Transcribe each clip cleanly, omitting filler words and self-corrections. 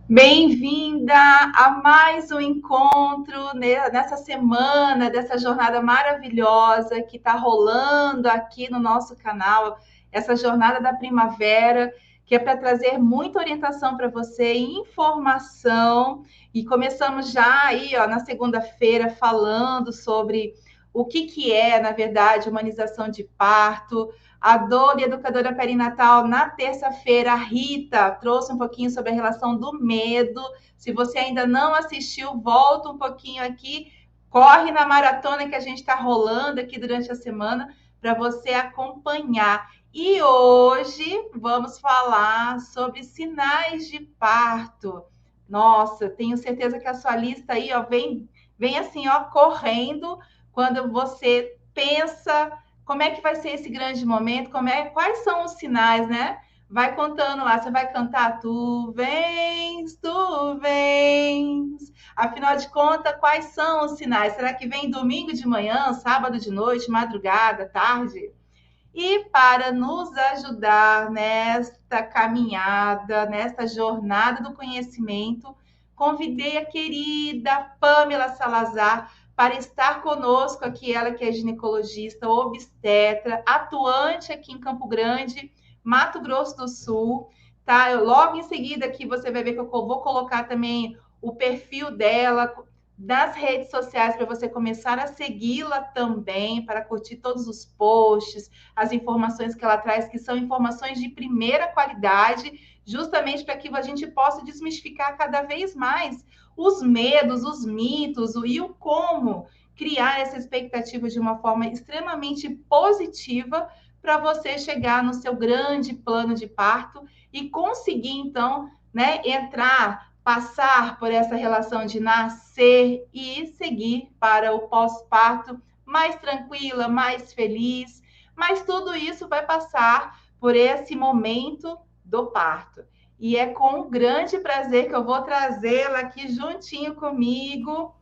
Bem-vinda a mais um encontro nessa semana, dessa jornada maravilhosa que está rolando aqui no nosso canal, essa jornada da primavera, que é para trazer muita orientação para você, informação, e começamos já aí, ó, na segunda-feira, falando sobre o que é, na verdade, humanização de parto. A Dor e educadora perinatal, na terça-feira, a Rita trouxe um pouquinho sobre a relação do medo. Se você ainda não assistiu, volta um pouquinho aqui, corre na maratona que a gente está rolando aqui durante a semana para você acompanhar. E hoje vamos falar sobre sinais de parto. Nossa, tenho certeza que a sua lista aí, ó, vem assim, ó, correndo quando você pensa como é que vai ser esse grande momento, quais são os sinais, né? Vai contando lá, você vai cantar tu vens. Afinal de contas, quais são os sinais? Será que vem domingo de manhã, sábado de noite, madrugada, tarde? E para nos ajudar nesta caminhada, nesta jornada do conhecimento, convidei a querida Pamela Salazar para estar conosco aqui, ela que é ginecologista, obstetra, atuante aqui em Campo Grande, Mato Grosso do Sul, tá? Logo em seguida aqui você vai ver que eu vou colocar também o perfil dela nas redes sociais para você começar a segui-la também, para curtir todos os posts, as informações que ela traz, que são informações de primeira qualidade, justamente para que a gente possa desmistificar cada vez mais os medos, os mitos e o como criar essa expectativa de uma forma extremamente positiva para você chegar no seu grande plano de parto e conseguir, então, né, passar por essa relação de nascer e seguir para o pós-parto mais tranquila, mais feliz. Mas tudo isso vai passar por esse momento do parto. E é com um grande prazer que eu vou trazê-la aqui juntinho comigo.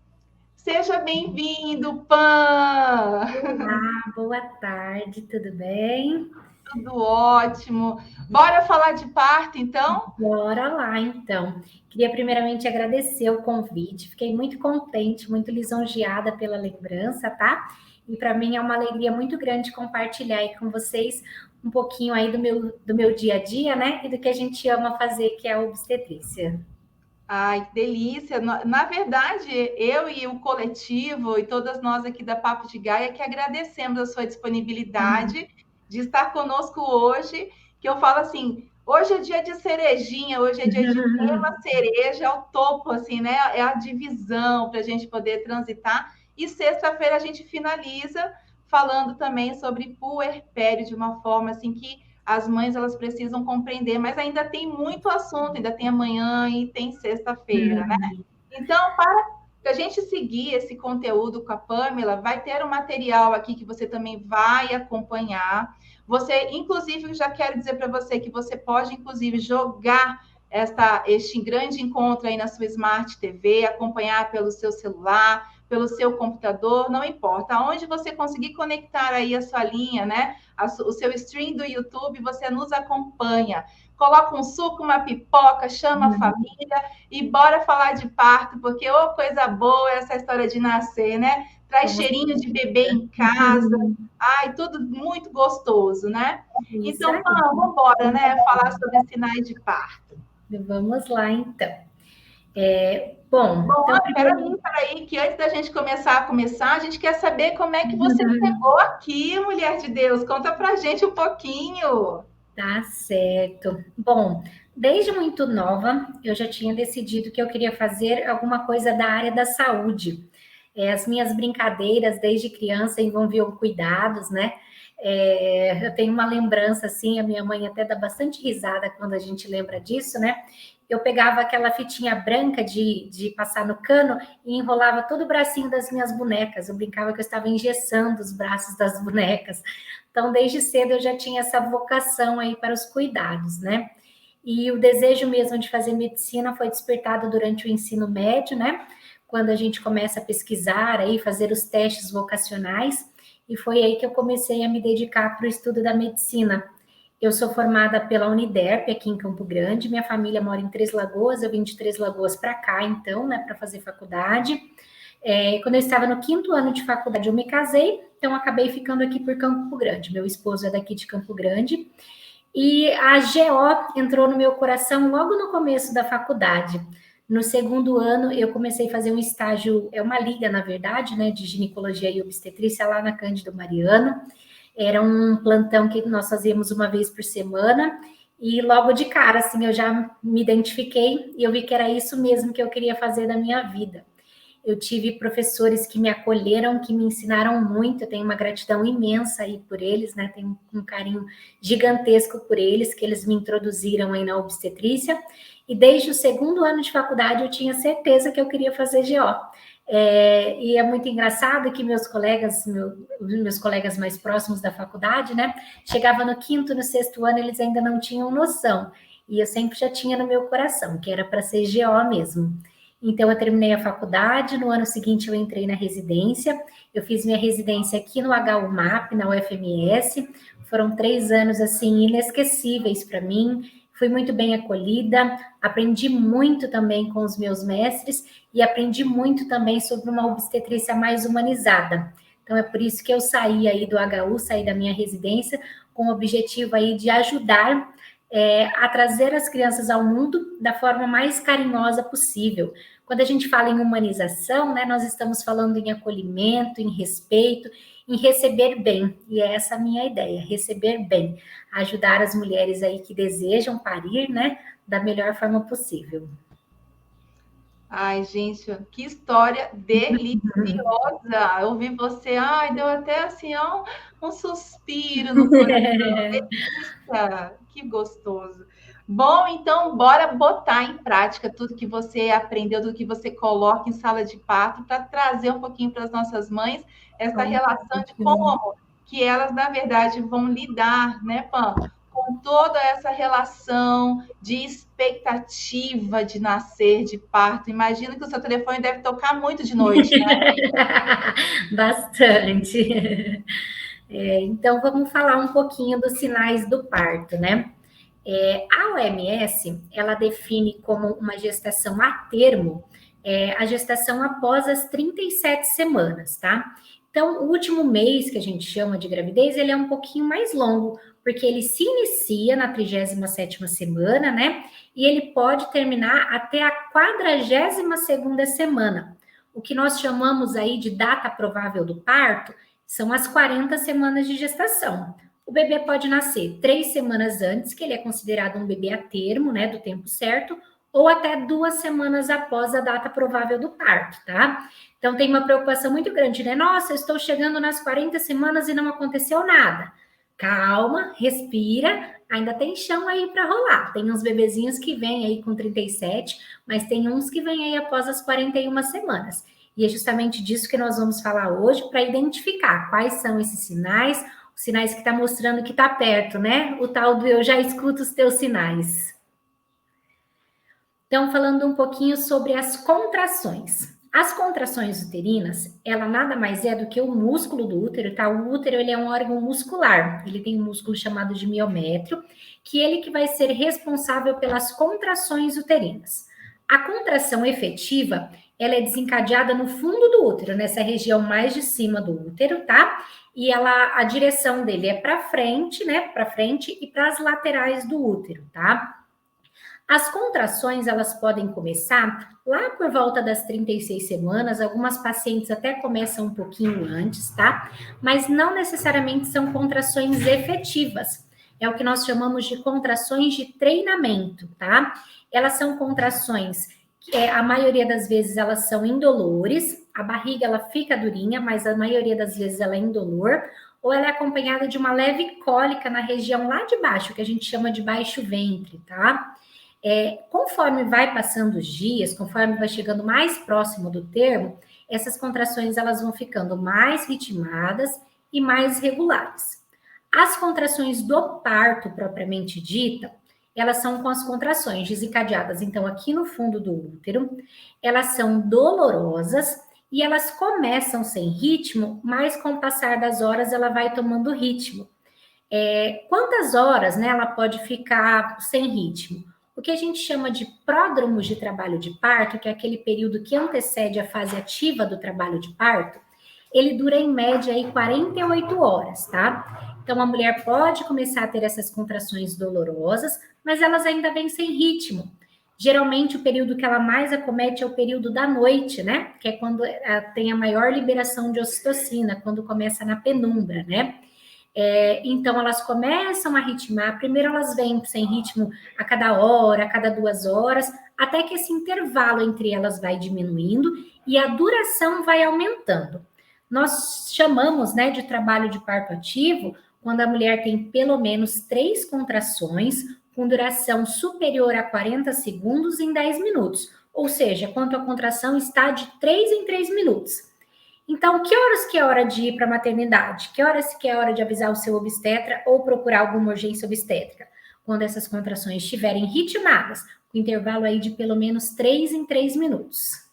Seja bem-vindo, Pan! Olá, boa tarde, tudo bem? Tudo ótimo. Bora falar de parto, então? Bora lá, então. Queria primeiramente agradecer o convite, fiquei muito contente, muito lisonjeada pela lembrança, tá? E para mim é uma alegria muito grande compartilhar aí com vocês um pouquinho aí do meu dia a dia, né? E do que a gente ama fazer, que é a obstetrícia. Ai, que delícia! Na verdade, eu e o coletivo e todas nós aqui da Papo de Gaia que agradecemos a sua disponibilidade de estar conosco hoje, que eu falo assim, hoje é dia de cerejinha, hoje é dia de ver uma cereja ao topo, assim, né? É a divisão para a gente poder transitar. E sexta-feira a gente finaliza falando também sobre puerpério de uma forma assim que as mães elas precisam compreender, mas ainda tem muito assunto, ainda tem amanhã e tem sexta-feira, né? Então, para a gente seguir esse conteúdo com a Pamela, vai ter um material aqui que você também vai acompanhar. Você, inclusive, já quero dizer para você que você pode, inclusive, jogar este grande encontro aí na sua Smart TV, acompanhar pelo seu celular, pelo seu computador, não importa. Aonde você conseguir conectar aí a sua linha, né? O seu stream do YouTube, você nos acompanha. Coloca um suco, uma pipoca, chama a família e bora falar de parto, porque ô coisa boa essa história de nascer, né? Traz cheirinho de bebê em casa. Ai, tudo muito gostoso, né? Isso Então, aí. vamos embora, né? Falar sobre sinais de parto. Vamos lá, então. Bom, Bom, então, peraí, que antes da gente começar, a gente quer saber como é que você chegou aqui, mulher de Deus. Conta pra gente um pouquinho. tá certo. Bom, desde muito nova, eu já tinha decidido que eu queria fazer alguma coisa da área da saúde. As minhas brincadeiras desde criança envolviam cuidados, né? Eu tenho uma lembrança assim, a minha mãe até dá bastante risada quando a gente lembra disso, né? Eu pegava aquela fitinha branca de passar no cano e enrolava todo o bracinho das minhas bonecas. Eu brincava que eu estava engessando os braços das bonecas. Então, desde cedo eu já tinha essa vocação aí para os cuidados, né? E o desejo mesmo de fazer medicina foi despertado durante o ensino médio, né? Quando a gente começa a pesquisar aí, fazer os testes vocacionais, e foi aí que eu comecei a me dedicar para o estudo da medicina. Eu sou formada pela Uniderp aqui em Campo Grande, minha família mora em Três Lagoas, eu vim de Três Lagoas para cá, então, né, para fazer faculdade. Quando eu estava no 5º ano de faculdade, eu me casei, então acabei ficando aqui por Campo Grande. Meu esposo é daqui de Campo Grande. E a GO entrou no meu coração logo no começo da faculdade. No 2º ano, eu comecei a fazer um estágio, é uma liga, na verdade, né, de ginecologia e obstetrícia lá na Cândido Mariano. Era um plantão que nós fazíamos uma vez por semana. E logo de cara, assim, eu já me identifiquei e eu vi que era isso mesmo que eu queria fazer da minha vida. Eu tive professores que me acolheram, que me ensinaram muito, eu tenho uma gratidão imensa aí por eles, né? Tenho um carinho gigantesco por eles, que eles me introduziram aí na obstetrícia. E desde o 2º ano de faculdade eu tinha certeza que eu queria fazer GO. E é muito engraçado que meus colegas mais próximos da faculdade, né? Chegava no 5º, no 6º ano, eles ainda não tinham noção. E eu sempre já tinha no meu coração, que era para ser GO mesmo. Então, eu terminei a faculdade, no ano seguinte eu entrei na residência, eu fiz minha residência aqui no HUMAP, na UFMS, foram 3 anos, assim, inesquecíveis para mim, fui muito bem acolhida, aprendi muito também com os meus mestres e aprendi muito também sobre uma obstetrícia mais humanizada. Então, é por isso que eu saí aí do HU, saí da minha residência, com o objetivo aí de ajudar a trazer as crianças ao mundo da forma mais carinhosa possível. Quando a gente fala em humanização, né, nós estamos falando em acolhimento, em respeito, em receber bem. E é essa a minha ideia, receber bem. Ajudar as mulheres aí que desejam parir, né, da melhor forma possível. Ai, gente, que história deliciosa! Eu ouvi você, ai, deu até assim, ó, um suspiro no coração. Delícia! Que gostoso. Bom, então, bora botar em prática tudo que você aprendeu, tudo que você coloca em sala de parto, para trazer um pouquinho para as nossas mães essa relação de como que elas, na verdade, vão lidar, né, Pam, com toda essa relação de expectativa de nascer, de parto. Imagino que o seu telefone deve tocar muito de noite, né? Bastante. Então, vamos falar um pouquinho dos sinais do parto, né? A OMS, ela define como uma gestação a termo a gestação após as 37 semanas, tá? Então, o último mês, que a gente chama de gravidez, ele é um pouquinho mais longo, porque ele se inicia na 37ª semana, né? E ele pode terminar até a 42ª semana. O que nós chamamos aí de data provável do parto são as 40 semanas de gestação. O bebê pode nascer 3 semanas antes, que ele é considerado um bebê a termo, né, do tempo certo, ou até 2 semanas após a data provável do parto, tá? Então, tem uma preocupação muito grande, né? Nossa, eu estou chegando nas 40 semanas e não aconteceu nada. Calma, respira, ainda tem chão aí para rolar. Tem uns bebezinhos que vêm aí com 37, mas tem uns que vêm aí após as 41 semanas. E é justamente disso que nós vamos falar hoje, para identificar quais são esses sinais, os sinais que está mostrando que está perto, né? O tal do eu já escuto os teus sinais. Então, falando um pouquinho sobre as contrações. As contrações uterinas, ela nada mais é do que o músculo do útero, tá? O útero, ele é um órgão muscular, ele tem um músculo chamado de miométrio, que ele que vai ser responsável pelas contrações uterinas. A contração efetiva, ela é desencadeada no fundo do útero, nessa região mais de cima do útero, tá? E a direção dele é para frente, né? Para frente e para as laterais do útero, tá? As contrações, elas podem começar lá por volta das 36 semanas, algumas pacientes até começam um pouquinho antes, tá? Mas não necessariamente são contrações efetivas. É o que nós chamamos de contrações de treinamento, tá? Elas são contrações que, a maioria das vezes, elas são indolores, a barriga, ela fica durinha, mas a maioria das vezes ela é indolor, ou ela é acompanhada de uma leve cólica na região lá de baixo, que a gente chama de baixo ventre, tá? Conforme vai passando os dias, conforme vai chegando mais próximo do termo, essas contrações elas vão ficando mais ritmadas e mais regulares. As contrações do parto propriamente dita, elas são com as contrações desencadeadas, então, aqui no fundo do útero, elas são dolorosas e elas começam sem ritmo, mas com o passar das horas ela vai tomando ritmo. Quantas horas, né, ela pode ficar sem ritmo? O que a gente chama de pródromos de trabalho de parto, que é aquele período que antecede a fase ativa do trabalho de parto, ele dura em média aí 48 horas, tá? Então a mulher pode começar a ter essas contrações dolorosas, mas elas ainda vêm sem ritmo. Geralmente o período que ela mais acomete é o período da noite, né? Que é quando tem a maior liberação de ocitocina, quando começa na penumbra, né? Então, elas começam a ritmar. Primeiro, elas vêm sem ritmo a cada hora, a cada 2 horas, até que esse intervalo entre elas vai diminuindo e a duração vai aumentando. Nós chamamos, né, de trabalho de parto ativo quando a mulher tem pelo menos 3 contrações com duração superior a 40 segundos em 10 minutos. Ou seja, quando a contração está de 3 em 3 minutos. Então, que horas que é hora de ir para a maternidade? Que horas que é hora de avisar o seu obstetra ou procurar alguma urgência obstétrica? Quando essas contrações estiverem ritmadas, com intervalo aí de pelo menos 3 em 3 minutos.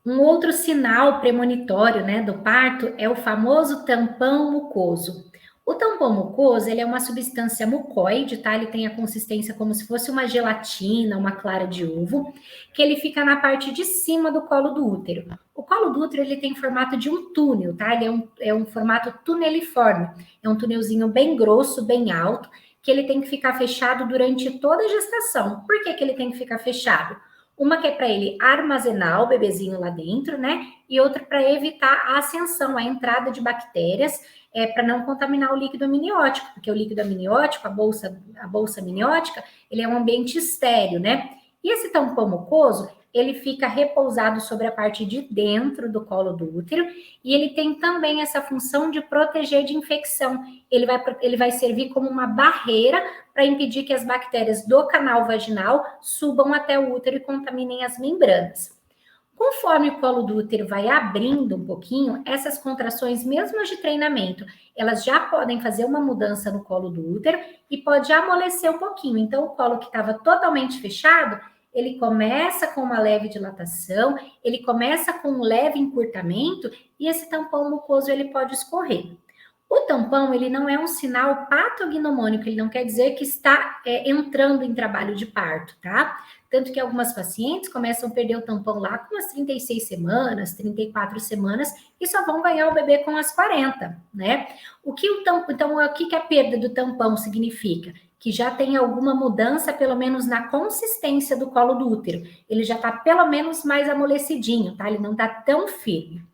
Um outro sinal premonitório, né, do parto é o famoso tampão mucoso. O tampão mucoso, ele é uma substância mucoide, tá? Ele tem a consistência como se fosse uma gelatina, uma clara de ovo, que ele fica na parte de cima do colo do útero. O colo do útero, ele tem formato de um túnel, tá? Ele é um formato tuneliforme. É um túnelzinho bem grosso, bem alto, que ele tem que ficar fechado durante toda a gestação. Por que ele tem que ficar fechado? Uma que é para ele armazenar o bebezinho lá dentro, né? E outra para evitar a ascensão, a entrada de bactérias, para não contaminar o líquido amniótico, porque o líquido amniótico, a bolsa amniótica, ele é um ambiente estéreo, né? E esse tampão mucoso, ele fica repousado sobre a parte de dentro do colo do útero e ele tem também essa função de proteger de infecção. Ele vai servir como uma barreira para impedir que as bactérias do canal vaginal subam até o útero e contaminem as membranas. Conforme o colo do útero vai abrindo um pouquinho, essas contrações, mesmo as de treinamento, elas já podem fazer uma mudança no colo do útero e pode amolecer um pouquinho. Então, o colo que estava totalmente fechado, ele começa com uma leve dilatação, ele começa com um leve encurtamento e esse tampão mucoso ele pode escorrer. O tampão, ele não é um sinal patognomônico, ele não quer dizer que está entrando em trabalho de parto, tá? Tanto que algumas pacientes começam a perder o tampão lá com as 36 semanas, 34 semanas, e só vão ganhar o bebê com as 40, né? Então, o que a perda do tampão significa? Que já tem alguma mudança, pelo menos na consistência do colo do útero. Ele já está pelo menos mais amolecidinho, tá? Ele não está tão firme.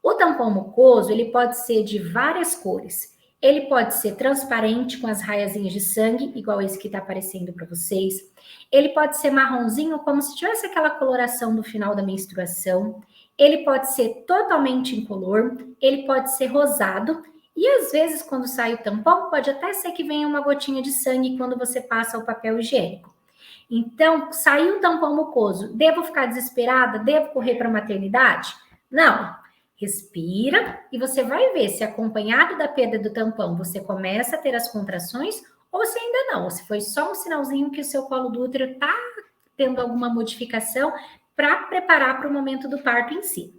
O tampão mucoso, ele pode ser de várias cores. Ele pode ser transparente com as raiazinhas de sangue, igual esse que está aparecendo para vocês. Ele pode ser marronzinho, como se tivesse aquela coloração no final da menstruação. Ele pode ser totalmente incolor. Ele pode ser rosado. E às vezes, quando sai o tampão, pode até ser que venha uma gotinha de sangue quando você passa o papel higiênico. Então, saiu o tampão mucoso. Devo ficar desesperada? Devo correr para a maternidade? Não. Respira e você vai ver se acompanhado da perda do tampão você começa a ter as contrações ou se ainda não, ou se foi só um sinalzinho que o seu colo do útero está tendo alguma modificação para preparar para o momento do parto em si.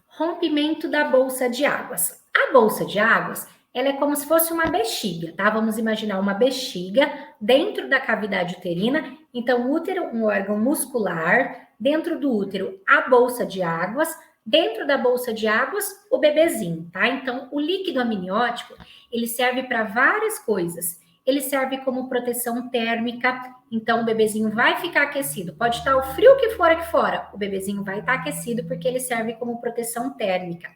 Rompimento da bolsa de águas. A bolsa de águas, ela é como se fosse uma bexiga, tá? Vamos imaginar uma bexiga dentro da cavidade uterina. Então, o útero, um órgão muscular, dentro do útero, a bolsa de águas, Dentro da bolsa de águas, o bebezinho, tá? Então, o líquido amniótico, ele serve para várias coisas. Ele serve como proteção térmica, então o bebezinho vai ficar aquecido. Pode estar o frio que for aqui fora, o bebezinho vai estar aquecido porque ele serve como proteção térmica.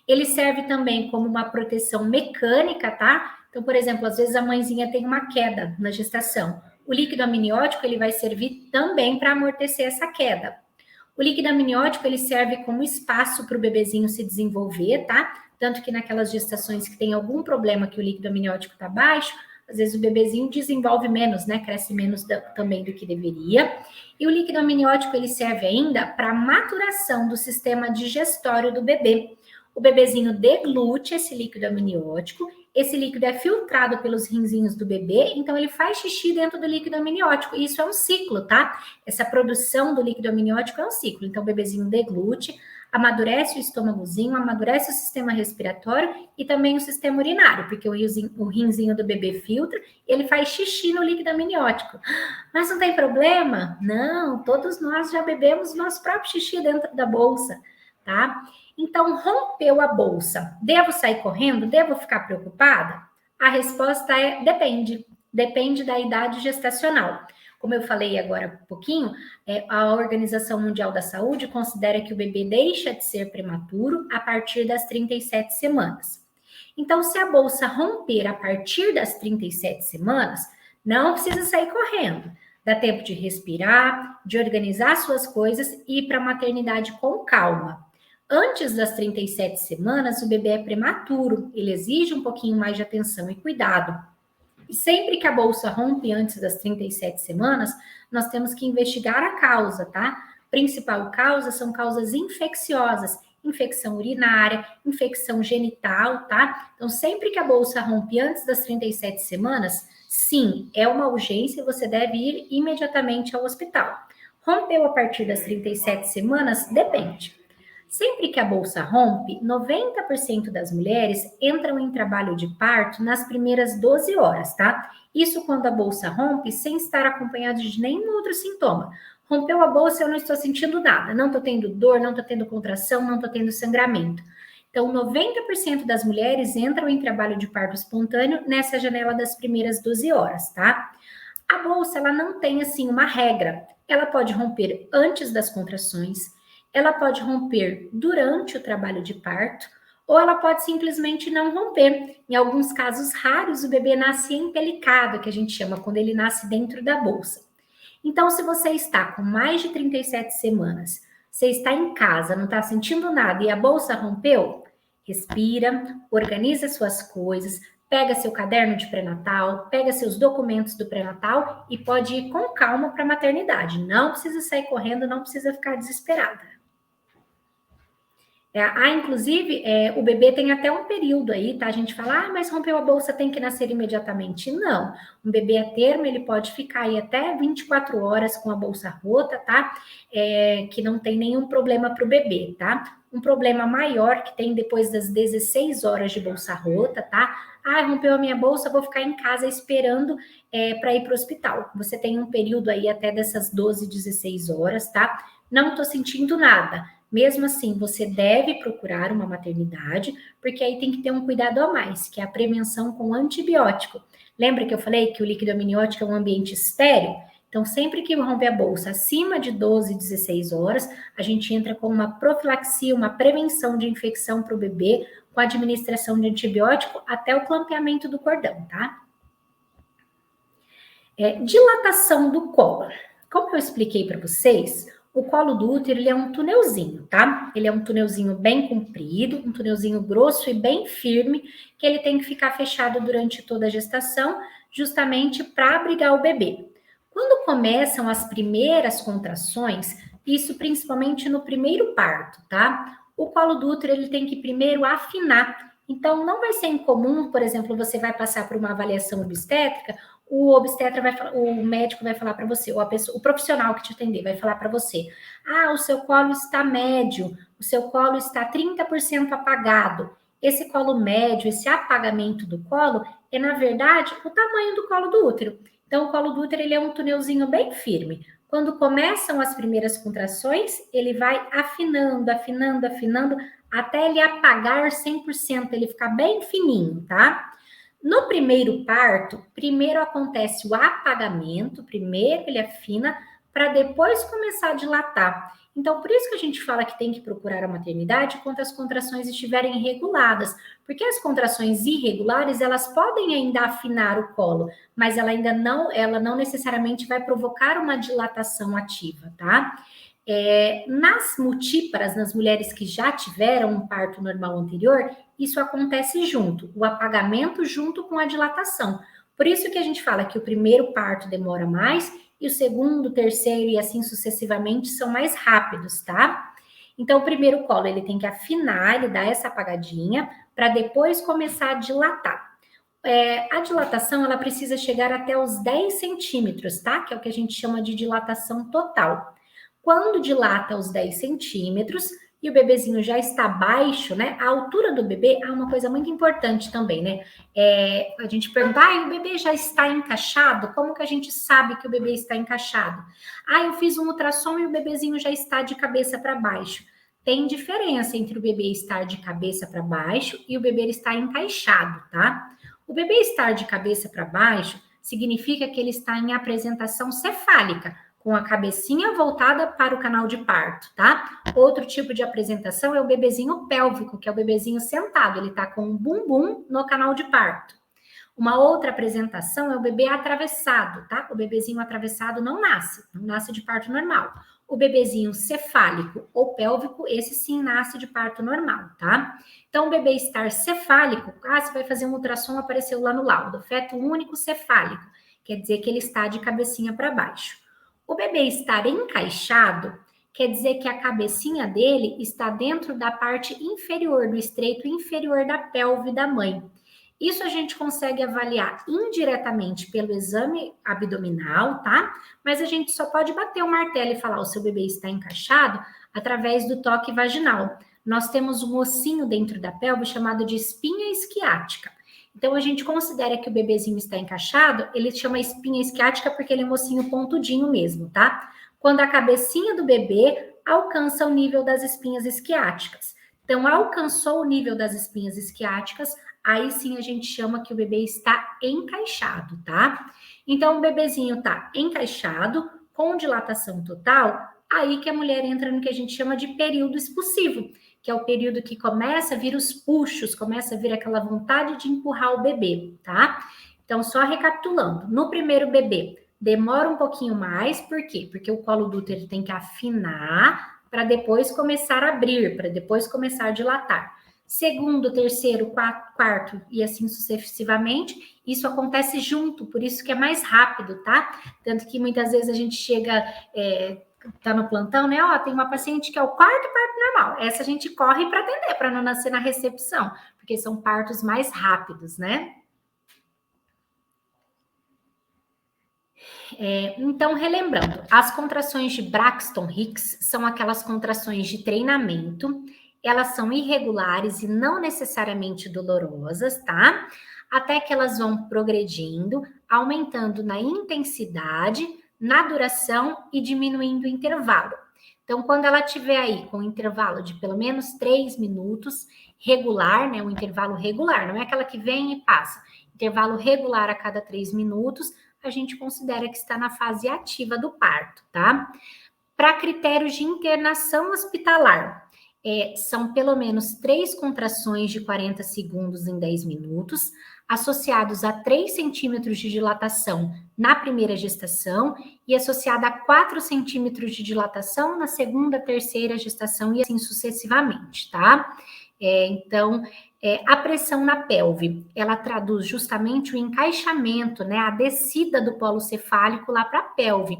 Ele serve também como uma proteção mecânica, tá? Então, por exemplo, às vezes a mãezinha tem uma queda na gestação. O líquido amniótico, ele vai servir também para amortecer essa queda. O líquido amniótico, ele serve como espaço para o bebezinho se desenvolver, tá? Tanto que naquelas gestações que tem algum problema que o líquido amniótico está baixo, às vezes o bebezinho desenvolve menos, né? Cresce menos também do que deveria. E o líquido amniótico, ele serve ainda para maturação do sistema digestório do bebê. O bebezinho deglute esse líquido amniótico, esse líquido é filtrado pelos rinzinhos do bebê, então ele faz xixi dentro do líquido amniótico. E isso é um ciclo, tá? Essa produção do líquido amniótico é um ciclo. Então o bebezinho deglute, amadurece o estômagozinho, amadurece o sistema respiratório e também o sistema urinário, porque o rinzinho do bebê filtra, ele faz xixi no líquido amniótico. Mas não tem problema? Não, todos nós já bebemos nosso próprio xixi dentro da bolsa, tá? Então, rompeu a bolsa. Devo sair correndo? Devo ficar preocupada? A resposta é depende. Depende da idade gestacional. Como eu falei agora há pouquinho, a Organização Mundial da Saúde considera que o bebê deixa de ser prematuro a partir das 37 semanas. Então, se a bolsa romper a partir das 37 semanas, não precisa sair correndo. Dá tempo de respirar, de organizar suas coisas e ir para a maternidade com calma. Antes das 37 semanas, o bebê é prematuro, ele exige um pouquinho mais de atenção e cuidado. E sempre que a bolsa rompe antes das 37 semanas, nós temos que investigar a causa, tá? Principal causa são causas infecciosas, infecção urinária, infecção genital, tá? Então, sempre que a bolsa rompe antes das 37 semanas, sim, é uma urgência e você deve ir imediatamente ao hospital. Rompeu a partir das 37 semanas? Depende. Sempre que a bolsa rompe, 90% das mulheres entram em trabalho de parto nas primeiras 12 horas, tá? Isso quando a bolsa rompe sem estar acompanhada de nenhum outro sintoma. Rompeu a bolsa, eu não estou sentindo nada, não estou tendo dor, não estou tendo contração, não estou tendo sangramento. Então, 90% das mulheres entram em trabalho de parto espontâneo nessa janela das primeiras 12 horas, tá? A bolsa, ela não tem, assim, uma regra. Ela pode romper antes das contrações, ela pode romper durante o trabalho de parto, ou ela pode simplesmente não romper. Em alguns casos raros, o bebê nasce empelicado, que a gente chama, quando ele nasce dentro da bolsa. Então, se você está com mais de 37 semanas, você está em casa, não está sentindo nada e a bolsa rompeu, respira, organiza suas coisas, pega seu caderno de pré-natal, pega seus documentos do pré-natal e pode ir com calma para a maternidade. Não precisa sair correndo, não precisa ficar desesperada. Inclusive, o bebê tem até um período aí, tá? A gente fala, mas rompeu a bolsa, tem que nascer imediatamente. Não, um bebê a termo, ele pode ficar aí até 24 horas com a bolsa rota, tá? Que não tem nenhum problema para o bebê, tá? Um problema maior que tem depois das 16 horas de bolsa rota, tá? Rompeu a minha bolsa, vou ficar em casa esperando para ir para o hospital. Você tem um período aí até dessas 12, 16 horas, tá? Não tô sentindo nada. Mesmo assim, você deve procurar uma maternidade, porque aí tem que ter um cuidado a mais, que é a prevenção com antibiótico. Lembra que eu falei que o líquido amniótico é um ambiente estéril? Então, sempre que romper a bolsa acima de 12, 16 horas, a gente entra com uma profilaxia, uma prevenção de infecção para o bebê, com a administração de antibiótico até o clampeamento do cordão, tá? Dilatação do colo. Como eu expliquei para vocês, o colo do útero, ele é um tunelzinho, tá? Ele é um tunelzinho bem comprido, um tunelzinho grosso e bem firme, que ele tem que ficar fechado durante toda a gestação, justamente para abrigar o bebê. Quando começam as primeiras contrações, isso principalmente no primeiro parto, tá? O colo do útero, ele tem que primeiro afinar. Então, não vai ser incomum, por exemplo, você vai passar por uma avaliação obstétrica, o obstetra o médico vai falar para você, ou o profissional que te atender vai falar para você, o seu colo está médio, o seu colo está 30% apagado. Esse colo médio, esse apagamento do colo, na verdade, o tamanho do colo do útero. Então, o colo do útero, ele é um tunelzinho bem firme. Quando começam as primeiras contrações, ele vai afinando, afinando, afinando, até ele apagar 100%, ele ficar bem fininho, tá? No primeiro parto, primeiro acontece o apagamento, primeiro ele afina, para depois começar a dilatar. Então, por isso que a gente fala que tem que procurar a maternidade quando as contrações estiverem reguladas, porque as contrações irregulares, elas podem ainda afinar o colo, mas ela não necessariamente vai provocar uma dilatação ativa, tá? Nas multíparas, nas mulheres que já tiveram um parto normal anterior, isso acontece junto, o apagamento junto com a dilatação. Por isso que a gente fala que o primeiro parto demora mais e o segundo, terceiro e assim sucessivamente são mais rápidos, tá? Então, o primeiro colo ele tem que afinar, ele dá essa apagadinha para depois começar a dilatar. A dilatação ela precisa chegar até os 10 centímetros, tá? Que é o que a gente chama de dilatação total. Quando dilata os 10 centímetros e o bebezinho já está baixo, né? A altura do bebê é uma coisa muito importante também, né? A gente pergunta, o bebê já está encaixado? Como que a gente sabe que o bebê está encaixado? Eu fiz um ultrassom e o bebezinho já está de cabeça para baixo. Tem diferença entre o bebê estar de cabeça para baixo e o bebê estar encaixado, tá? O bebê estar de cabeça para baixo significa que ele está em apresentação cefálica, com a cabecinha voltada para o canal de parto, tá? Outro tipo de apresentação é o bebezinho pélvico, que é o bebezinho sentado, ele tá com o bumbum no canal de parto. Uma outra apresentação é o bebê atravessado, tá? O bebezinho atravessado não nasce de parto normal. O bebezinho cefálico ou pélvico, esse sim nasce de parto normal, tá? Então, o bebê estar cefálico, você vai fazer um ultrassom, apareceu lá no laudo, feto único cefálico, quer dizer que ele está de cabecinha para baixo. O bebê estar encaixado quer dizer que a cabecinha dele está dentro da parte inferior, do estreito inferior da pelve da mãe. Isso a gente consegue avaliar indiretamente pelo exame abdominal, tá? Mas a gente só pode bater o martelo e falar o seu bebê está encaixado através do toque vaginal. Nós temos um ossinho dentro da pelve chamado de espinha isquiática. Então, a gente considera que o bebezinho está encaixado, ele chama espinha isquiática porque ele é um ossinho pontudinho mesmo, tá? Quando a cabecinha do bebê alcança o nível das espinhas isquiáticas. Então, alcançou o nível das espinhas isquiáticas, aí sim a gente chama que o bebê está encaixado, tá? Então, o bebezinho está encaixado, com dilatação total, aí que a mulher entra no que a gente chama de período expulsivo, que é o período que começa a vir os puxos, começa a vir aquela vontade de empurrar o bebê, tá? Então, só recapitulando, no primeiro bebê, demora um pouquinho mais, por quê? Porque o colo do útero tem que afinar para depois começar a abrir, para depois começar a dilatar. Segundo, terceiro, quarto e assim sucessivamente, isso acontece junto, por isso que é mais rápido, tá? Tanto que muitas vezes a gente chega... tá no plantão, né? Tem uma paciente que é o quarto parto normal. Essa a gente corre para atender, para não nascer na recepção, porque são partos mais rápidos, né? Então, relembrando, as contrações de Braxton Hicks são aquelas contrações de treinamento, elas são irregulares e não necessariamente dolorosas, tá? Até que elas vão progredindo, aumentando na intensidade, na duração e diminuindo o intervalo. Então, quando ela tiver aí com um intervalo de pelo menos 3 minutos, regular, né? Um intervalo regular, não é aquela que vem e passa. Intervalo regular a cada 3 minutos, a gente considera que está na fase ativa do parto, tá? Para critérios de internação hospitalar, são pelo menos 3 contrações de 40 segundos em 10 minutos, associados a 3 centímetros de dilatação na primeira gestação e associada a 4 centímetros de dilatação na segunda, terceira gestação e assim sucessivamente, tá? Então, a pressão na pelve, ela traduz justamente o encaixamento, né, a descida do polo cefálico lá para a pelve.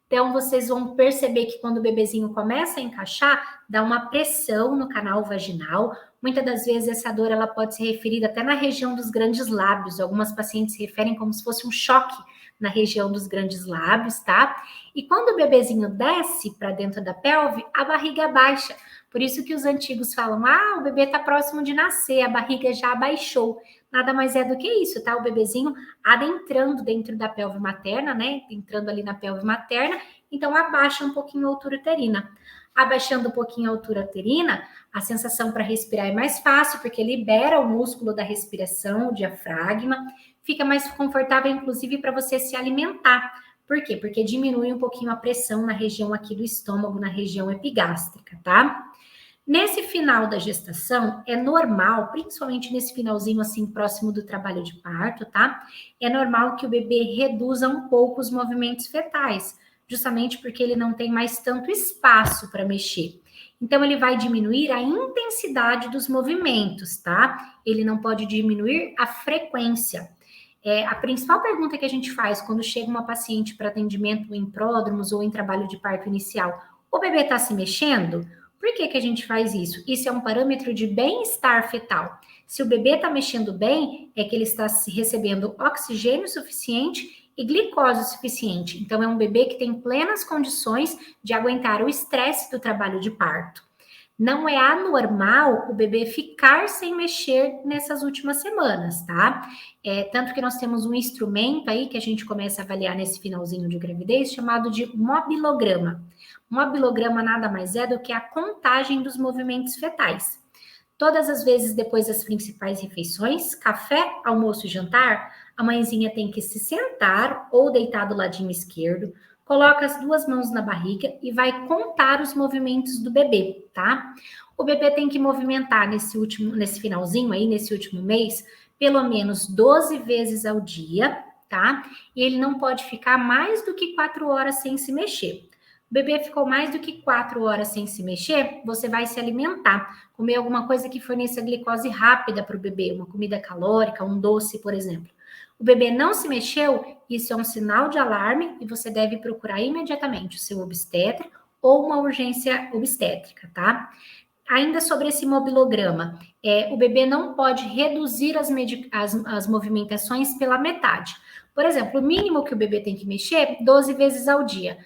Então, vocês vão perceber que quando o bebezinho começa a encaixar, dá uma pressão no canal vaginal. Muitas das vezes essa dor ela pode ser referida até na região dos grandes lábios. Algumas pacientes se referem como se fosse um choque na região dos grandes lábios, tá? E quando o bebezinho desce para dentro da pelve, a barriga abaixa. Por isso que os antigos falam, o bebê está próximo de nascer, a barriga já abaixou. Nada mais é do que isso, tá? O bebezinho adentrando dentro da pelve materna, né? Entrando ali na pelve materna então abaixa um pouquinho a altura uterina. Abaixando um pouquinho a altura uterina, a sensação para respirar é mais fácil, porque libera o músculo da respiração, o diafragma, fica mais confortável, inclusive, para você se alimentar. Por quê? Porque diminui um pouquinho a pressão na região aqui do estômago, na região epigástrica, tá? Nesse final da gestação, é normal, principalmente nesse finalzinho assim, próximo do trabalho de parto, tá? É normal que o bebê reduza um pouco os movimentos fetais, justamente porque ele não tem mais tanto espaço para mexer. Então, ele vai diminuir a intensidade dos movimentos, tá? Ele não pode diminuir a frequência. A principal pergunta que a gente faz quando chega uma paciente para atendimento em pródromos ou em trabalho de parto inicial, o bebê está se mexendo? Por que a gente faz isso? Isso é um parâmetro de bem-estar fetal. Se o bebê está mexendo bem, é que ele está recebendo oxigênio suficiente e glicose suficiente. Então, é um bebê que tem plenas condições de aguentar o estresse do trabalho de parto. Não é anormal o bebê ficar sem mexer nessas últimas semanas, tá? Tanto que nós temos um instrumento aí que a gente começa a avaliar nesse finalzinho de gravidez, chamado de mobilograma. Mobilograma nada mais é do que a contagem dos movimentos fetais. Todas as vezes depois das principais refeições, café, almoço e jantar, a mãezinha tem que se sentar ou deitar do ladinho esquerdo, coloca as duas mãos na barriga e vai contar os movimentos do bebê, tá? O bebê tem que movimentar nesse finalzinho aí, nesse último mês, pelo menos 12 vezes ao dia, tá? E ele não pode ficar mais do que 4 horas sem se mexer. O bebê ficou mais do que 4 horas sem se mexer, você vai se alimentar, comer alguma coisa que forneça glicose rápida para o bebê, uma comida calórica, um doce, por exemplo. O bebê não se mexeu, isso é um sinal de alarme e você deve procurar imediatamente o seu obstetra ou uma urgência obstétrica, tá? Ainda sobre esse mobilograma, o bebê não pode reduzir as movimentações pela metade. Por exemplo, o mínimo que o bebê tem que mexer, 12 vezes ao dia.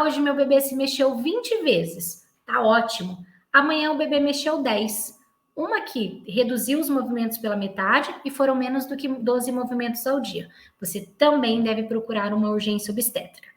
Hoje meu bebê se mexeu 20 vezes. Tá ótimo. Amanhã o bebê mexeu 10. Uma que reduziu os movimentos pela metade e foram menos do que 12 movimentos ao dia. Você também deve procurar uma urgência obstétrica.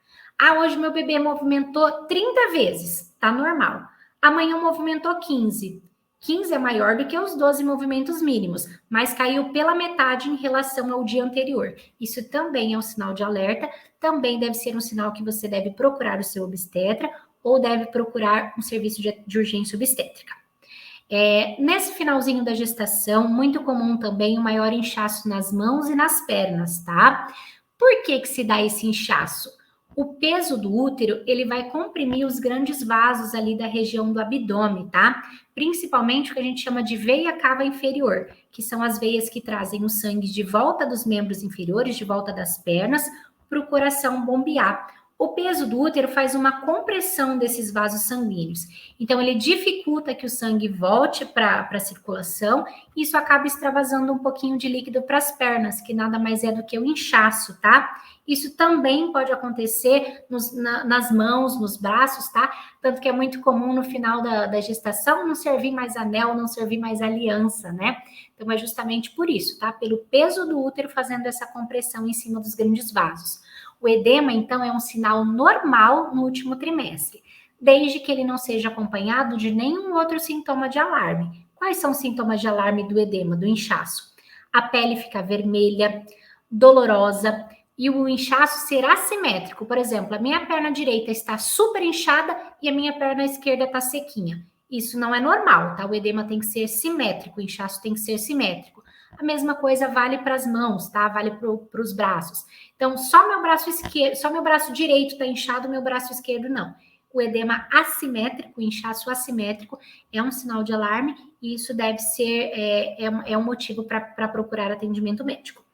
Hoje meu bebê movimentou 30 vezes. Tá normal. Amanhã movimentou 15. 15 é maior do que os 12 movimentos mínimos, mas caiu pela metade em relação ao dia anterior. Isso também é um sinal de alerta, também deve ser um sinal que você deve procurar o seu obstetra ou deve procurar um serviço de urgência obstétrica. Nesse finalzinho da gestação, muito comum também o maior inchaço nas mãos e nas pernas, tá? Por que se dá esse inchaço? O peso do útero, ele vai comprimir os grandes vasos ali da região do abdômen, tá? Principalmente o que a gente chama de veia cava inferior, que são as veias que trazem o sangue de volta dos membros inferiores, de volta das pernas, para o coração bombear. O peso do útero faz uma compressão desses vasos sanguíneos. Então, ele dificulta que o sangue volte para a circulação e isso acaba extravasando um pouquinho de líquido para as pernas, que nada mais é do que o inchaço, tá? Isso também pode acontecer nas mãos, nos braços, tá? Tanto que é muito comum no final da gestação não servir mais anel, não servir mais aliança, né? Então, é justamente por isso, tá? Pelo peso do útero fazendo essa compressão em cima dos grandes vasos. O edema, então, é um sinal normal no último trimestre, desde que ele não seja acompanhado de nenhum outro sintoma de alarme. Quais são os sintomas de alarme do edema, do inchaço? A pele fica vermelha, dolorosa, e o inchaço será assimétrico. Por exemplo, a minha perna direita está super inchada e a minha perna esquerda está sequinha. Isso não é normal, tá? O edema tem que ser simétrico, o inchaço tem que ser simétrico. A mesma coisa vale para as mãos, tá? Vale para os braços. Então, só meu braço direito está inchado, meu braço esquerdo não. O edema assimétrico, o inchaço assimétrico, é um sinal de alarme e isso deve ser um motivo para procurar atendimento médico.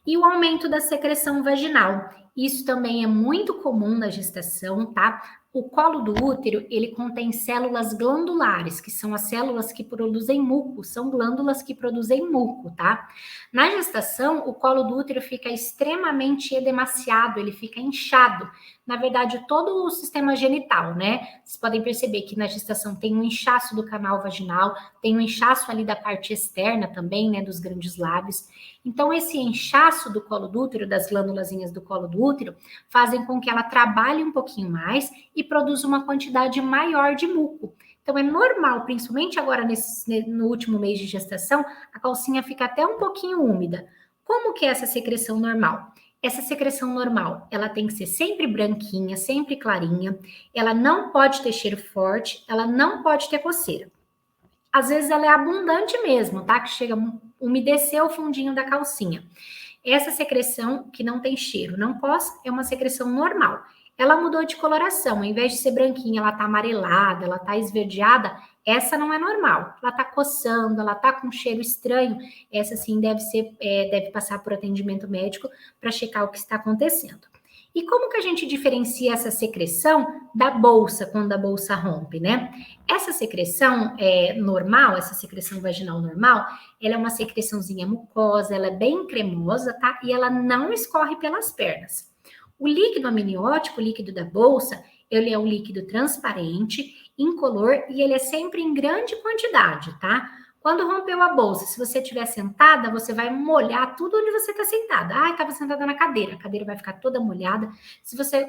E o aumento da secreção vaginal. Isso também é muito comum na gestação, tá? O colo do útero, ele contém células glandulares, que são as células que produzem muco, são glândulas que produzem muco, tá? Na gestação, o colo do útero fica extremamente edemaciado, ele fica inchado. Na verdade, todo o sistema genital, né? Vocês podem perceber que na gestação tem um inchaço do canal vaginal, tem um inchaço ali da parte externa também, né, dos grandes lábios. Então, esse inchaço do colo do útero, das glândulazinhas do colo do útero, fazem com que ela trabalhe um pouquinho mais e produza uma quantidade maior de muco. Então, é normal, principalmente agora no último mês de gestação, a calcinha fica até um pouquinho úmida. Como que é essa secreção normal? Essa secreção normal, ela tem que ser sempre branquinha, sempre clarinha, ela não pode ter cheiro forte, ela não pode ter coceira. Às vezes ela é abundante mesmo, tá? Que chega a umedecer o fundinho da calcinha. Essa secreção que não tem cheiro, não coça, é uma secreção normal. Ela mudou de coloração, ao invés de ser branquinha, ela tá amarelada, ela tá esverdeada, essa não é normal. Ela tá coçando, ela tá com cheiro estranho, essa sim deve passar por atendimento médico para checar o que está acontecendo. E como que a gente diferencia essa secreção da bolsa, quando a bolsa rompe, né? Essa secreção normal, essa secreção vaginal normal, ela é uma secreçãozinha mucosa, ela é bem cremosa, tá? E ela não escorre pelas pernas. O líquido amniótico, o líquido da bolsa, ele é um líquido transparente, incolor e ele é sempre em grande quantidade, tá? Quando rompeu a bolsa, se você estiver sentada, você vai molhar tudo onde você está sentada. Ah, estava sentada na cadeira, a cadeira vai ficar toda molhada.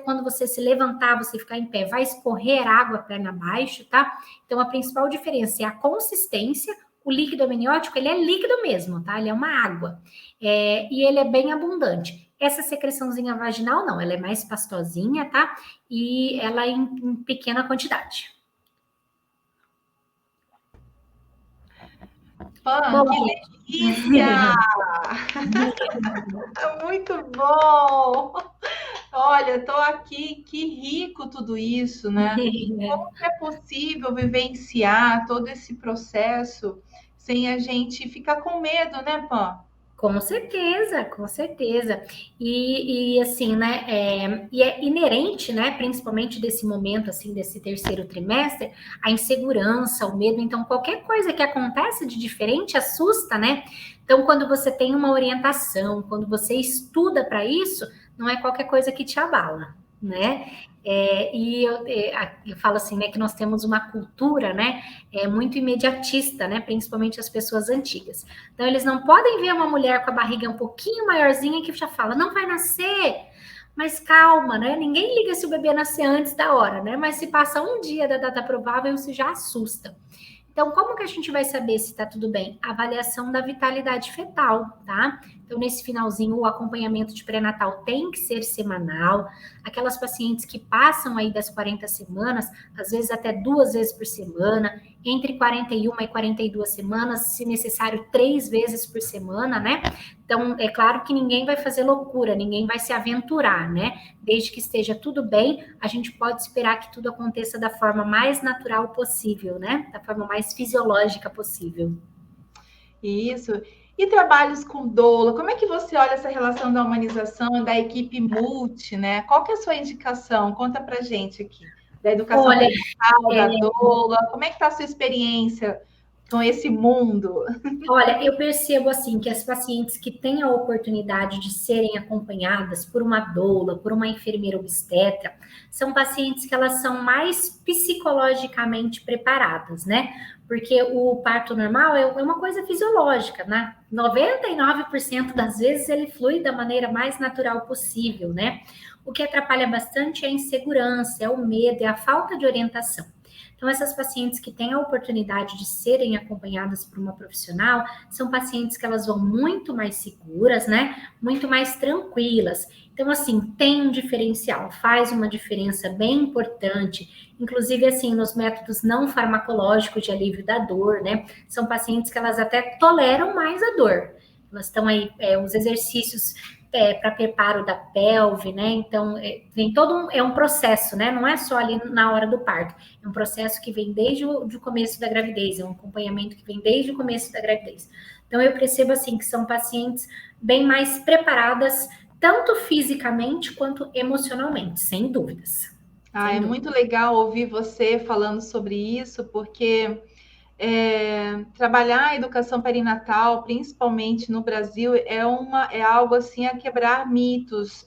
Quando você se levantar, você ficar em pé, vai escorrer água perna abaixo, tá? Então, a principal diferença é a consistência. O líquido amniótico, ele é líquido mesmo, tá? Ele é uma água. E ele é bem abundante. Essa secreçãozinha vaginal, não, ela é mais pastosinha, tá? E ela é em pequena quantidade. Bom, que delícia! Muito bom! Olha, estou aqui, que rico tudo isso, né? Como que é possível vivenciar todo esse processo sem a gente ficar com medo, né, Pam? Com certeza, com certeza. E assim, né, e é inerente, né, principalmente desse momento, assim, desse terceiro trimestre, a insegurança, o medo. Então, qualquer coisa que acontece de diferente assusta, né? Então, quando você tem uma orientação, quando você estuda para isso, não é qualquer coisa que te abala, né? Eu falo assim, né, que nós temos uma cultura, né, muito imediatista, né, principalmente as pessoas antigas. Então, eles não podem ver uma mulher com a barriga um pouquinho maiorzinha que já fala, não vai nascer, mas calma, né, ninguém liga se o bebê nascer antes da hora, né, mas se passa um dia da data provável, isso já assusta. Então, como que a gente vai saber se está tudo bem? Avaliação da vitalidade fetal, tá? Então, nesse finalzinho, o acompanhamento de pré-natal tem que ser semanal. Aquelas pacientes que passam aí das 40 semanas, às vezes até 2 vezes por semana, entre 41 e 42 semanas, se necessário, 3 vezes por semana, né? Então, é claro que ninguém vai fazer loucura, ninguém vai se aventurar, né? Desde que esteja tudo bem, a gente pode esperar que tudo aconteça da forma mais natural possível, né? Da forma mais fisiológica possível. Isso. E trabalhos com doula, como é que você olha essa relação da humanização, da equipe multi, né? Qual que é a sua indicação? Conta pra gente aqui. Da educação mental, da doula, como é que está a sua experiência com esse mundo? Olha, eu percebo assim que as pacientes que têm a oportunidade de serem acompanhadas por uma doula, por uma enfermeira obstetra, são pacientes que elas são mais psicologicamente preparadas, né? Porque o parto normal é uma coisa fisiológica, né? 99% das vezes ele flui da maneira mais natural possível, né? O que atrapalha bastante é a insegurança, é o medo, é a falta de orientação. Então, essas pacientes que têm a oportunidade de serem acompanhadas por uma profissional, são pacientes que elas vão muito mais seguras, né? Muito mais tranquilas. Então, assim, tem um diferencial, faz uma diferença bem importante, inclusive, assim, nos métodos não farmacológicos de alívio da dor, né? São pacientes que elas até toleram mais a dor. Elas estão aí, os exercícios para preparo da pelve, né? Então, vem todo um processo, né? Não é só ali na hora do parto. É um processo que vem desde o começo da gravidez, é um acompanhamento que vem desde o começo da gravidez. Então, eu percebo, assim, que são pacientes bem mais preparadas, tanto fisicamente quanto emocionalmente, sem dúvidas. É muito legal ouvir você falando sobre isso, porque trabalhar a educação perinatal, principalmente no Brasil, é algo assim a quebrar mitos,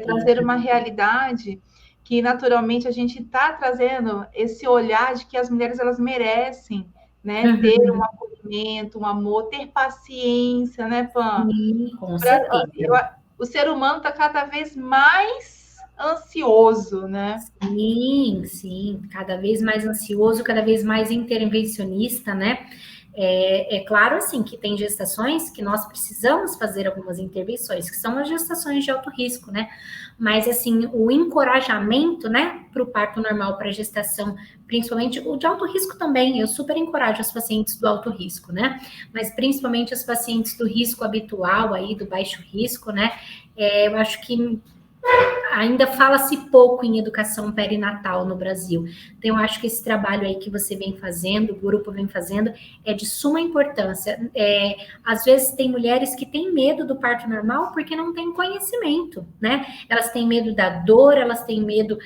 trazer uma realidade que naturalmente a gente está trazendo esse olhar de que as mulheres elas merecem, né, ter um acolhimento, um amor, ter paciência, né, Pan? Sim, com certeza. O ser humano está cada vez mais ansioso, né? Sim, sim, cada vez mais ansioso, cada vez mais intervencionista, né? É claro, assim, que tem gestações que nós precisamos fazer algumas intervenções, que são as gestações de alto risco, né? Mas, assim, o encorajamento, né, para o parto normal, para a gestação, principalmente o de alto risco também, eu super encorajo as pacientes do alto risco, né? Mas principalmente as pacientes do risco habitual aí, do baixo risco, né? Eu acho que ainda fala-se pouco em educação perinatal no Brasil. Então, eu acho que esse trabalho aí que você vem fazendo, o grupo vem fazendo, é de suma importância. Às vezes tem mulheres que têm medo do parto normal porque não têm conhecimento, né? Elas têm medo da dor, elas têm medo,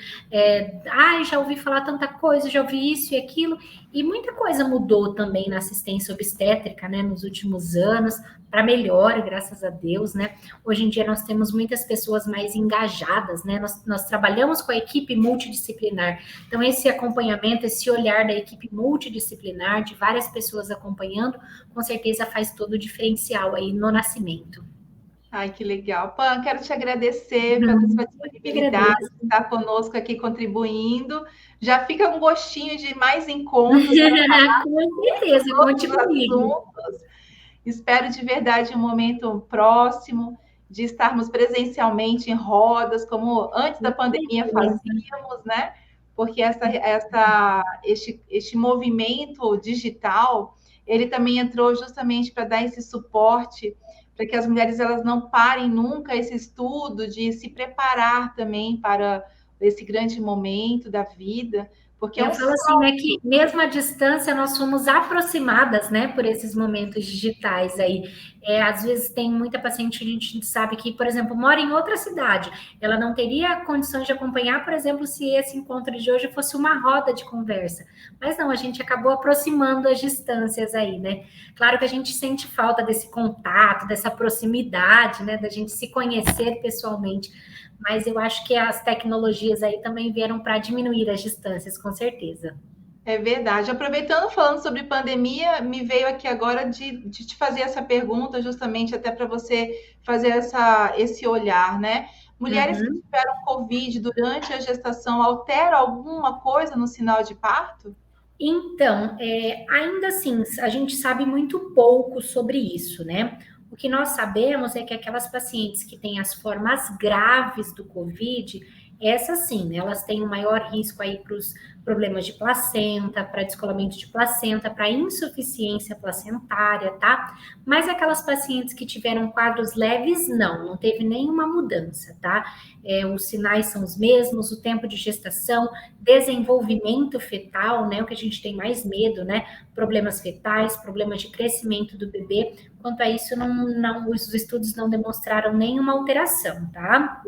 já ouvi falar tanta coisa, já ouvi isso e aquilo, e muita coisa mudou também na assistência obstétrica, né, nos últimos anos, para melhor, graças a Deus, né? Hoje em dia nós temos muitas pessoas mais engajadas, né? Nós trabalhamos com a equipe multidisciplinar. Então, esse acompanhamento, esse olhar da equipe multidisciplinar, de várias pessoas acompanhando, com certeza faz todo o diferencial aí no nascimento. Ai, que legal. Pan, quero te agradecer pela sua disponibilidade de estar conosco aqui contribuindo. Já fica um gostinho de mais encontros para falar com certeza, conte comigo. Espero de verdade um momento próximo de estarmos presencialmente em rodas, como antes da pandemia fazíamos, né? Porque este movimento digital, ele também entrou justamente para dar esse suporte para que as mulheres elas não parem nunca esse estudo de se preparar também para esse grande momento da vida, porque eu falo assim, né, que mesmo à distância nós somos aproximadas, né, por esses momentos digitais aí. Às vezes tem muita paciente que a gente sabe que, por exemplo, mora em outra cidade, ela não teria condições de acompanhar, por exemplo, se esse encontro de hoje fosse uma roda de conversa. Mas não, a gente acabou aproximando as distâncias aí, né? Claro que a gente sente falta desse contato, dessa proximidade, né, da gente se conhecer pessoalmente, mas eu acho que as tecnologias aí também vieram para diminuir as distâncias, com certeza. É verdade. Aproveitando, falando sobre pandemia, me veio aqui agora de te fazer essa pergunta, justamente até para você fazer esse olhar, né? Mulheres que tiveram Covid durante a gestação altera alguma coisa no sinal de parto? Então, ainda assim, a gente sabe muito pouco sobre isso, né? O que nós sabemos é que aquelas pacientes que têm as formas graves do COVID, essas sim, né, elas têm um maior risco aí para os problemas de placenta, para descolamento de placenta, para insuficiência placentária, tá? Mas aquelas pacientes que tiveram quadros leves, não teve nenhuma mudança, tá? Os sinais são os mesmos, o tempo de gestação, desenvolvimento fetal, né? O que a gente tem mais medo, né? Problemas fetais, problemas de crescimento do bebê. Quanto a isso, os estudos não demonstraram nenhuma alteração, tá?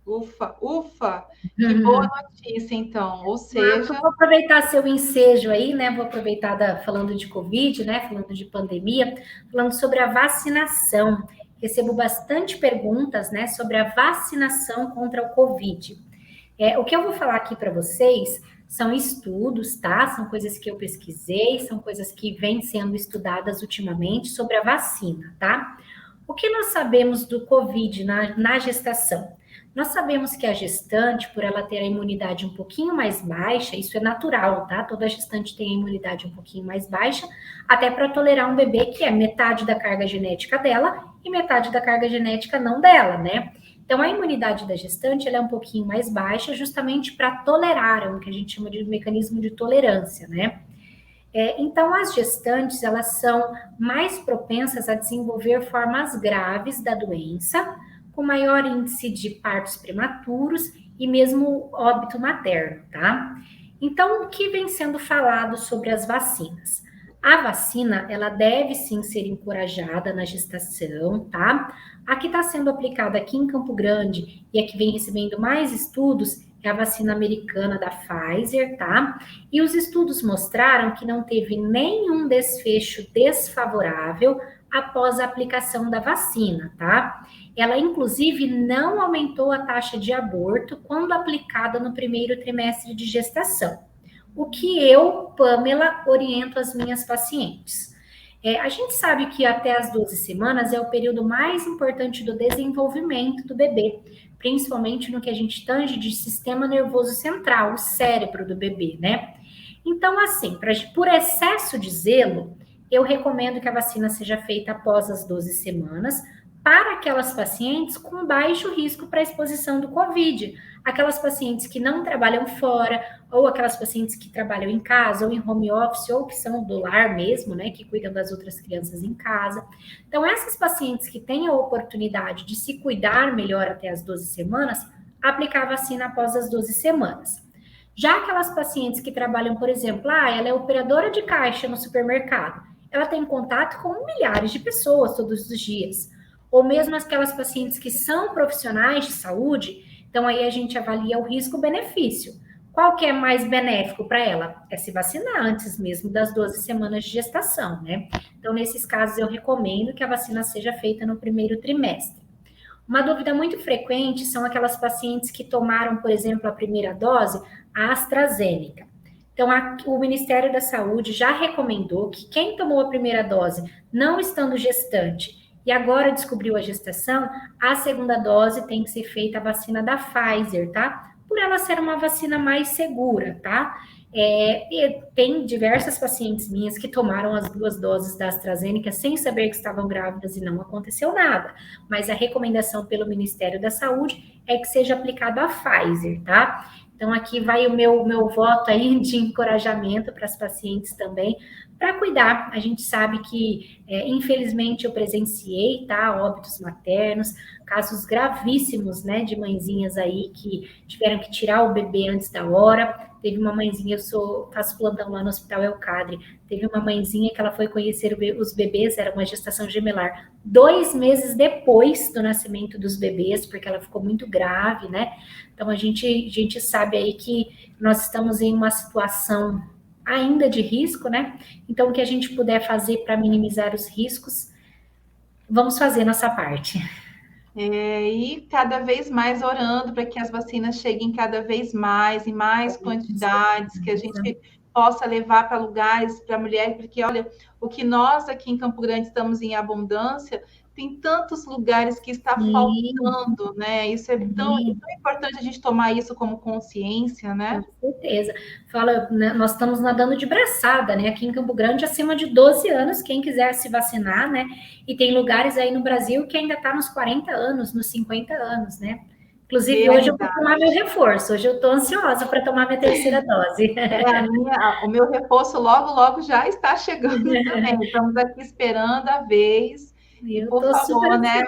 Ufa, ufa! Que boa notícia, então. Ou seja, vou aproveitar seu ensejo aí, né? Vou aproveitar falando de Covid, né? Falando de pandemia, falando sobre a vacinação. Recebo bastante perguntas, né, sobre a vacinação contra o Covid. O que eu vou falar aqui para vocês são estudos, tá? São coisas que eu pesquisei, são coisas que vêm sendo estudadas ultimamente sobre a vacina, tá? O que nós sabemos do Covid na gestação? Nós sabemos que a gestante, por ela ter a imunidade um pouquinho mais baixa, isso é natural, tá? Toda gestante tem a imunidade um pouquinho mais baixa, até para tolerar um bebê que é metade da carga genética dela e metade da carga genética não dela, né? Então, a imunidade da gestante ela é um pouquinho mais baixa, justamente para tolerar, é o que a gente chama de mecanismo de tolerância, né? Então, as gestantes, elas são mais propensas a desenvolver formas graves da doença, com maior índice de partos prematuros e mesmo óbito materno, tá? Então, o que vem sendo falado sobre as vacinas? A vacina, ela deve sim ser encorajada na gestação, tá? A que está sendo aplicada aqui em Campo Grande e a que vem recebendo mais estudos é a vacina americana da Pfizer, tá? E os estudos mostraram que não teve nenhum desfecho desfavorável após a aplicação da vacina, tá? Ela, inclusive, não aumentou a taxa de aborto quando aplicada no primeiro trimestre de gestação. O que eu, Pamela, oriento as minhas pacientes. A gente sabe que até as 12 semanas é o período mais importante do desenvolvimento do bebê, principalmente no que a gente tange de sistema nervoso central, o cérebro do bebê, né? Então, assim, por excesso de zelo, eu recomendo que a vacina seja feita após as 12 semanas, para aquelas pacientes com baixo risco para exposição do Covid, aquelas pacientes que não trabalham fora, ou aquelas pacientes que trabalham em casa, ou em home office, ou que são do lar mesmo, né, que cuidam das outras crianças em casa. Então, essas pacientes que têm a oportunidade de se cuidar melhor até as 12 semanas, aplicar a vacina após as 12 semanas. Já aquelas pacientes que trabalham, por exemplo, ela é operadora de caixa no supermercado, ela tem contato com milhares de pessoas todos os dias, ou mesmo aquelas pacientes que são profissionais de saúde, então aí a gente avalia o risco-benefício. Qual que é mais benéfico para ela? É se vacinar antes mesmo das 12 semanas de gestação, né? Então, nesses casos, eu recomendo que a vacina seja feita no primeiro trimestre. Uma dúvida muito frequente são aquelas pacientes que tomaram, por exemplo, a primeira dose, a AstraZeneca. Então, o Ministério da Saúde já recomendou que quem tomou a primeira dose, não estando gestante, e agora descobriu a gestação, a segunda dose tem que ser feita a vacina da Pfizer, tá? Por ela ser uma vacina mais segura, tá? Tem diversas pacientes minhas que tomaram as 2 doses da AstraZeneca sem saber que estavam grávidas e não aconteceu nada. Mas a recomendação pelo Ministério da Saúde é que seja aplicado a Pfizer, tá? Então, aqui vai o meu voto aí de encorajamento para as pacientes também, para cuidar. A gente sabe que, infelizmente, eu presenciei, tá, óbitos maternos, casos gravíssimos, né, de mãezinhas aí que tiveram que tirar o bebê antes da hora. Teve uma mãezinha, faço plantão lá no Hospital Elcadre, teve uma mãezinha que ela foi conhecer os bebês, era uma gestação gemelar, 2 meses depois do nascimento dos bebês, porque ela ficou muito grave, né? Então, a gente sabe aí que nós estamos em uma situação ainda de risco, né? Então, o que a gente puder fazer para minimizar os riscos, vamos fazer nossa parte. E cada vez mais orando para que as vacinas cheguem cada vez mais, em mais quantidades, que a gente possa levar para lugares, para mulheres, porque, olha, o que nós aqui em Campo Grande estamos em abundância, tem tantos lugares que está faltando, né? Isso é tão importante a gente tomar isso como consciência, né? Com certeza. Fala, né, nós estamos nadando de braçada, né? Aqui em Campo Grande, acima de 12 anos, quem quiser se vacinar, né? E tem lugares aí no Brasil que ainda está nos 40 anos, nos 50 anos, né? Inclusive, hoje eu vou tomar meu reforço. Hoje eu estou ansiosa para tomar minha terceira dose. O meu reforço logo já está chegando também. Estamos aqui esperando a vez. E, por favor, né?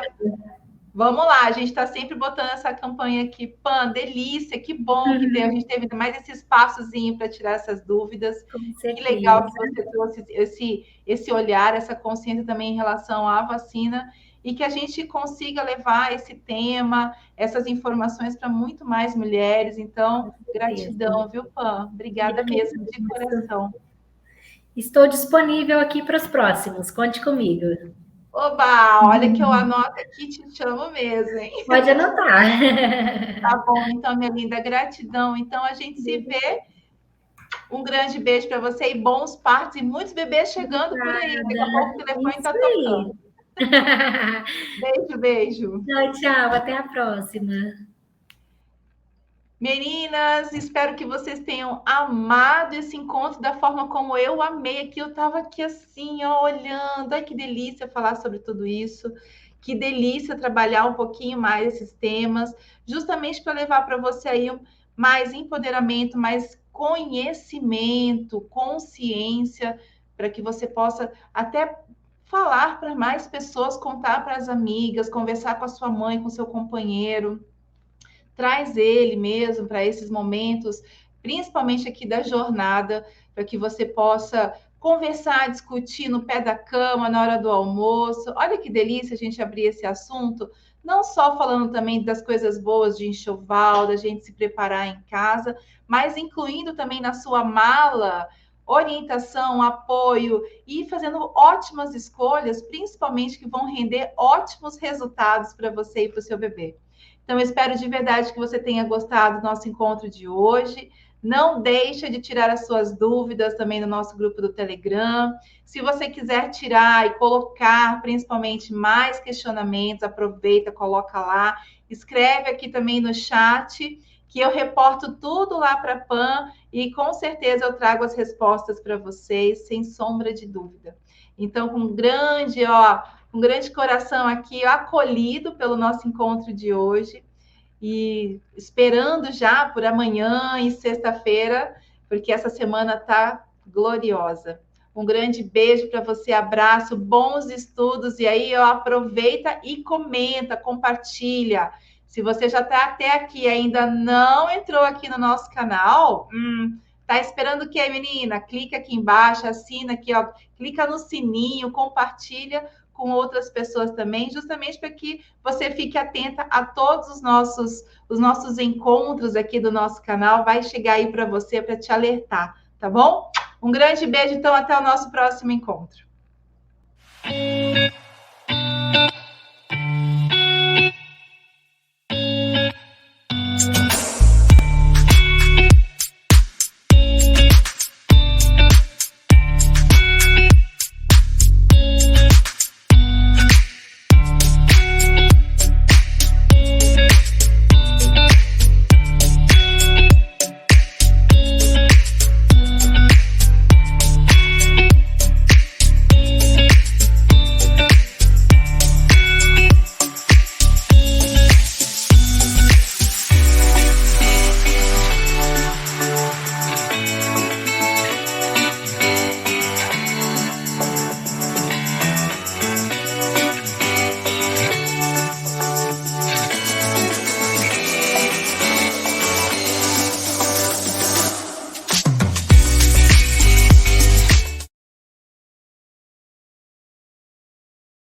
Vamos lá, a gente está sempre botando essa campanha aqui. Pan, delícia, que bom que a gente teve mais esse espaçozinho para tirar essas dúvidas. Que legal que você trouxe esse olhar, essa consciência também em relação à vacina, e que a gente consiga levar esse tema, essas informações para muito mais mulheres. Então, gratidão, viu, Pan? Obrigada mesmo, de coração. Estou disponível aqui para os próximos, conte comigo. Oba, olha que eu anoto aqui, te chamo mesmo, hein? Pode anotar. Tá bom, então, minha linda, gratidão. Então, a gente se vê. Um grande beijo para você e bons partos e muitos bebês chegando por aí. Daqui a pouco o telefone está tocando. Beijo. Tchau, até a próxima. Meninas, espero que vocês tenham amado esse encontro da forma como eu amei aqui. Eu estava aqui assim, ó, olhando. Ai, que delícia falar sobre tudo isso. Que delícia trabalhar um pouquinho mais esses temas, justamente para levar para você aí mais empoderamento, mais conhecimento, consciência, para que você possa até falar para mais pessoas, contar para as amigas, conversar com a sua mãe, com o seu companheiro. Traz ele mesmo para esses momentos, principalmente aqui da jornada, para que você possa conversar, discutir no pé da cama, na hora do almoço. Olha que delícia a gente abrir esse assunto não só falando também das coisas boas de enxoval, da gente se preparar em casa, mas incluindo também na sua mala orientação, apoio e fazendo ótimas escolhas, principalmente que vão render ótimos resultados para você e para o seu bebê. Então, eu espero de verdade que você tenha gostado do nosso encontro de hoje. Não deixa de tirar as suas dúvidas também no nosso grupo do Telegram. Se você quiser tirar e colocar, principalmente, mais questionamentos, aproveita, coloca lá. Escreve aqui também no chat, que eu reporto tudo lá para a Pan e com certeza eu trago as respostas para vocês, sem sombra de dúvida. Então, com um grande coração aqui, acolhido pelo nosso encontro de hoje e esperando já por amanhã e sexta-feira, porque essa semana está gloriosa. Um grande beijo para você, abraço, bons estudos, e aí aproveita e comenta, compartilha. Se você já está até aqui e ainda não entrou aqui no nosso canal, tá esperando o quê, menina? Clica aqui embaixo, assina aqui, ó, clica no sininho, compartilha com outras pessoas também, justamente para que você fique atenta a todos os nossos encontros aqui do nosso canal. Vai chegar aí para você para te alertar, tá bom? Um grande beijo, então, até o nosso próximo encontro.